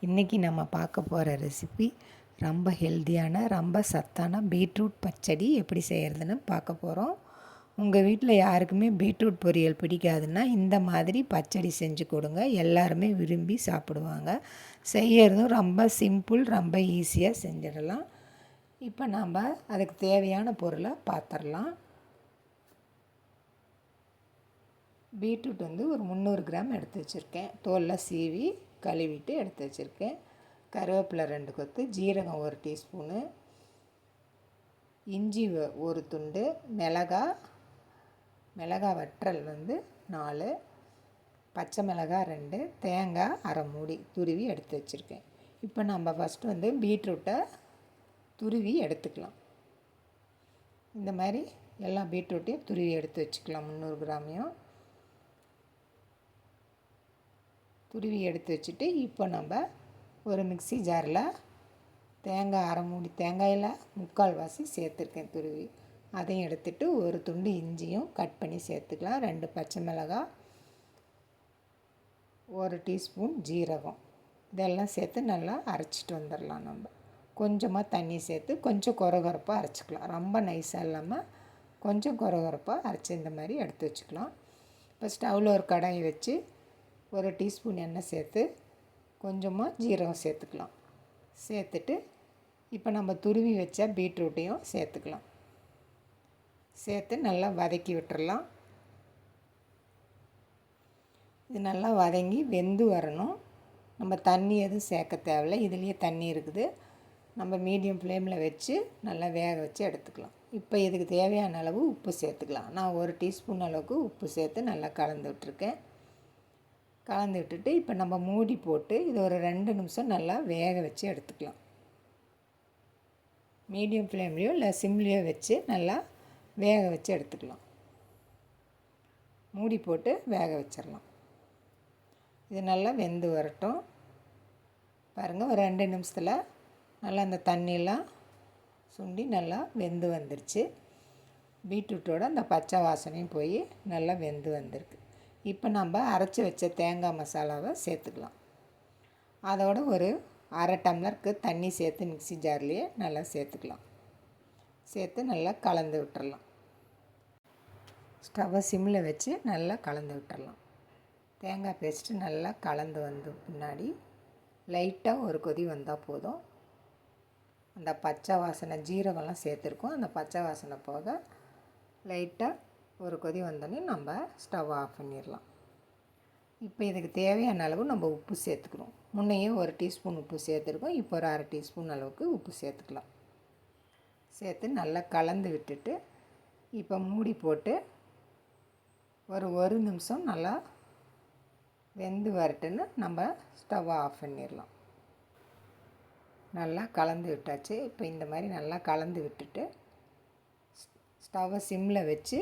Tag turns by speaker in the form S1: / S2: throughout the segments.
S1: இன்றைக்கி நம்ம பார்க்க போகிற ரெசிபி ரொம்ப ஹெல்த்தியான ரொம்ப சத்தான பீட்ரூட் பச்சடி எப்படி செய்கிறதுன்னு பார்க்க போகிறோம். உங்கள் வீட்டில் யாருக்குமே பீட்ரூட் பொரியல் பிடிக்காதுன்னா இந்த மாதிரி பச்சடி செஞ்சு கொடுங்க, எல்லாருமே விரும்பி சாப்பிடுவாங்க. செய்கிறதும் ரொம்ப சிம்பிள், ரொம்ப ஈஸியாக செஞ்சிடலாம். இப்போ நாம் அதுக்கு தேவையான பொருளை பார்த்துடலாம். பீட்ரூட் ஒரு 300 கிராம் எடுத்து வச்சுருக்கேன். தோலில் சீவி கழுவிட்டு எடுத்து வச்சுருக்கேன். கருவேப்பிலை 2 கொத்து, ஜீரகம் 1 டீஸ்பூனு, இஞ்சி 1 துண்டு, மிளகாய் வற்றல் 4, பச்சை மிளகாய் 2, தேங்காய் அரை மூடி துருவி எடுத்து வச்சுருக்கேன். இப்போ நம்ம ஃபஸ்ட்டு பீட்ரூட்டை துருவி எடுத்துக்கலாம். இந்த மாதிரி எல்லா பீட்ரூட்டையும் துருவி எடுத்து வச்சுக்கலாம். 300 கிராமையும் துருவி எடுத்து வச்சுட்டு, இப்போ நம்ம ஒரு மிக்ஸி ஜாரில் தேங்காய் அரை மூடி, தேங்காயில் 3/4 சேர்த்துருக்கேன் துருவி, அதையும் எடுத்துகிட்டு ஒரு துண்டு இஞ்சியும் கட் பண்ணி சேர்த்துக்கலாம். 2 பச்சை மிளகாய், 1 டீஸ்பூன் ஜீரகம், இதெல்லாம் சேர்த்து நல்லா அரைச்சிட்டு வந்துடலாம். நம்ம கொஞ்சமாக தண்ணி சேர்த்து கொஞ்சம் கொரகொரப்பாக அரைச்சிக்கலாம். ரொம்ப நைஸாக இல்லாமல் கொஞ்சம் கொரகொரப்பாக அரைச்சி இந்த மாதிரி எடுத்து வச்சுக்கலாம். இப்போ ஸ்டவ்வில் ஒரு கடாயை வச்சு 1 டீஸ்பூன் எண்ணெய் சேர்த்து கொஞ்சமாக ஜீரகம் சேர்த்துக்கலாம். சேர்த்துட்டு இப்போ நம்ம துருவி வச்ச பீட்ரூட்டையும் சேர்த்துக்கலாம். சேர்த்து நல்லா வதக்கி விட்டுறலாம். இது நல்லா வதங்கி வெந்து வரணும். நம்ம தண்ணி எதுவும் சேர்க்க தேவையில்லை, இதுலேயே தண்ணி இருக்குது. நம்ம மீடியம் ஃப்ளேமில் வச்சு நல்லா வேக வச்சு எடுத்துக்கலாம். இப்போ இதுக்கு தேவையான அளவு உப்பு சேர்த்துக்கலாம். நான் 1 டீஸ்பூன் அளவுக்கு உப்பு சேர்த்து நல்லா கலந்து விட்டுருக்கேன். கலந்து விட்டுட்டு இப்போ நம்ம மூடி போட்டு இது ஒரு 2 நிமிஷம் நல்லா வேக வச்சு எடுத்துக்கலாம். மீடியம் ஃப்ளேம்லேயோ இல்லை சிம்லேயோ வச்சு நல்லா வேக வச்சு எடுத்துக்கலாம். மூடி போட்டு வேக வச்சிடலாம். இது நல்லா வெந்து வரட்டும். பாருங்கள், ஒரு 2 நிமிஷத்தில் நல்லா அந்த தண்ணியெல்லாம் சுண்டி நல்லா வெந்து வந்துருச்சு. பீட்ரூட்டோட அந்த பச்சை வாசனையும் போய் நல்லா வெந்து வந்திருக்கு. இப்போ நம்ம அரைச்சி வச்ச தேங்காய் மசாலாவை சேர்த்துக்கலாம். அதோட ஒரு அரை டம்ளருக்கு தண்ணி சேர்த்து மிக்ஸி ஜார்லேயே நல்லா சேர்த்துக்கலாம். சேர்த்து நல்லா கலந்து விட்டுறலாம். ஸ்டவ்வை சிம்மில் வச்சு நல்லா கலந்து விட்டுறலாம். தேங்காய் பேஸ்ட்டு நல்லா கலந்து வந்து பின்னாடி லைட்டாக ஒரு கொதி வந்தால் போதும். அந்த பச்சை வாசனை, ஜீரகம்லாம் சேர்த்துருக்கோம், அந்த பச்சை வாசனை போக லைட்டாக ஒரு கொதி வந்தோடனே நம்ம ஸ்டவ் ஆஃப் பண்ணிடலாம். இப்போ இதுக்கு தேவையான அளவு நம்ம உப்பு சேர்த்துக்கிறோம். முன்னையே 1 டீஸ்பூன் உப்பு சேர்த்துருக்கோம். இப்போ ஒரு அரை டீஸ்பூன் அளவுக்கு உப்பு சேர்த்துக்கலாம். சேர்த்து நல்லா கலந்து விட்டுட்டு இப்போ மூடி போட்டு ஒரு நிமிஷம் நல்லா வெந்து வரட்டுன்னு நம்ம ஸ்டவ் ஆஃப் பண்ணிடலாம். நல்லா கலந்து விட்டாச்சு. இப்போ இந்த மாதிரி நல்லா கலந்து விட்டுட்டு ஸ்டவ்வை சிம்மில் வச்சு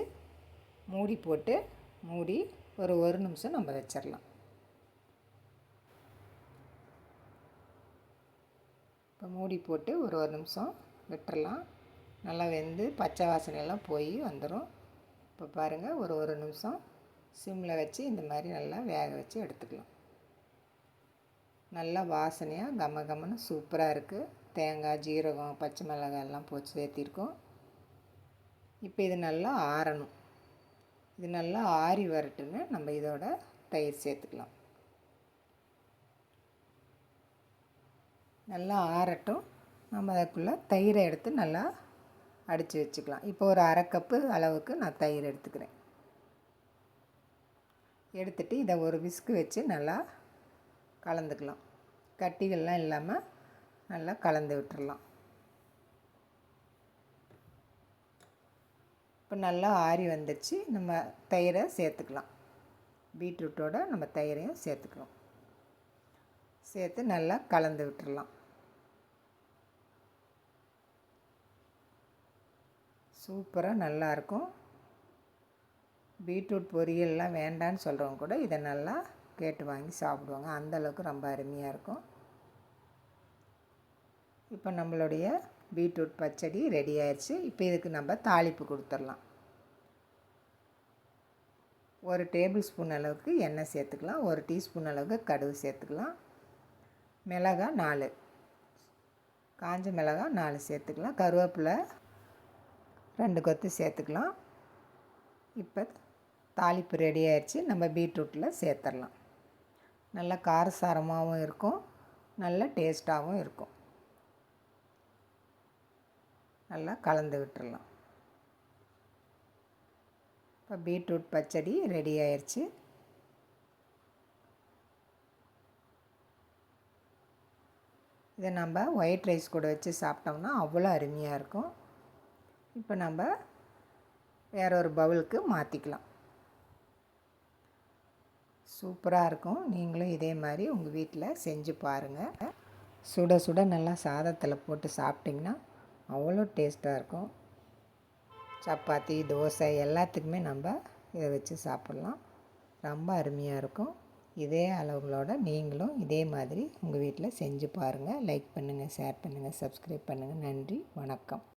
S1: மூடி போட்டு ஒரு நிமிஷம் நம்ம வச்சிடலாம். இப்போ மூடி போட்டு ஒரு நிமிஷம் விட்டுறலாம். நல்லா வெந்து பச்சை வாசனையெல்லாம் போய் வந்துடும். இப்போ பாருங்கள், ஒரு நிமிஷம் சிம்மில் வச்சு இந்த மாதிரி நல்லா வேக வச்சு எடுத்துக்கலாம். நல்லா வாசனையாக கம கமன்னு சூப்பராக இருக்குது. தேங்காய், ஜீரகம், பச்சை மிளகாய் எல்லாம் போட்டு சேர்த்திருக்கோம். இப்போ இது நல்லா ஆறணும். இது நல்லா ஆறி வரட்டுன்னு நம்ம இதோட தயிர் சேர்த்துக்கலாம். நல்லா ஆறட்டும். நம்ம அதுக்குள்ளே தயிரை எடுத்து நல்லா அடித்து வச்சுக்கலாம். இப்போ ஒரு அரை கப்பு அளவுக்கு நான் தயிர் எடுத்துக்கிறேன். எடுத்துகிட்டு இதை ஒரு விஸ்கு வச்சு நல்லா கலந்துக்கலாம். கட்டிகள்லாம் இல்லாமல் நல்லா கலந்து விட்டுறலாம். இப்போ நல்லா ஆறி வந்துடுச்சு. நம்ம தயிரை சேர்த்துக்கலாம். பீட்ரூட்டோட நம்ம தயிரையும் சேர்த்துக்கிறோம். சேர்த்து நல்லா கலந்து விட்டுறலாம். சூப்பராக நல்லாயிருக்கும். பீட்ரூட் பொரியல்லாம் வேண்டான்னு சொல்கிறவங்க கூட இதை நல்லா கேட்டு வாங்கி சாப்பிடுவாங்க. அந்தளவுக்கு ரொம்ப அருமையாக இருக்கும். இப்போ நம்மளுடைய பீட்ரூட் பச்சடி ரெடி ஆயிடுச்சு. இப்போ இதுக்கு நம்ம தாளிப்பு கொடுத்துடலாம். 1 டேபிள் ஸ்பூன் அளவுக்கு எண்ணெய் சேர்த்துக்கலாம். 1 டீஸ்பூன் அளவுக்கு கடுகு சேர்த்துக்கலாம். மிளகாய் 4, காஞ்ச மிளகாய் 4 சேர்த்துக்கலாம். கருவேப்பிலை 2 கொத்து சேர்த்துக்கலாம். இப்போ தாளிப்பு ரெடி ஆயிடுச்சு. நம்ம பீட்ரூட்டில் சேர்த்துடலாம். நல்லா காரசாரமாகவும் இருக்கும், நல்ல டேஸ்ட்டாகவும் இருக்கும். நல்லா கலந்து விட்டுறலாம். இப்போ பீட்ரூட் பச்சடி ரெடி ஆயிடுச்சு. இதை நம்ம ஒயிட் ரைஸ் கூட வச்சு சாப்பிட்டோம்னா அவ்வளோ அருமையாக இருக்கும். இப்போ நம்ம வேற ஒரு பவுலுக்கு மாற்றிக்கலாம். சூப்பராக இருக்கும். நீங்களும் இதே மாதிரி உங்கள் வீட்டில் செஞ்சு பாருங்கள். சுட சுட நல்லா சாதத்தில் போட்டு சாப்பிட்டிங்கன்னா அவ்வளோ டேஸ்ட்டாக இருக்கும். சப்பாத்தி, தோசை எல்லாத்துக்குமே நம்ம இதை வச்சு சாப்பிட்லாம். ரொம்ப அருமையாக இருக்கும். இதே அளவுகளோட நீங்களும் இதே மாதிரி உங்கள் வீட்டில் செஞ்சு பாருங்கள். லைக் பண்ணுங்கள், ஷேர் பண்ணுங்கள், சப்ஸ்கிரைப் பண்ணுங்கள். நன்றி, வணக்கம்.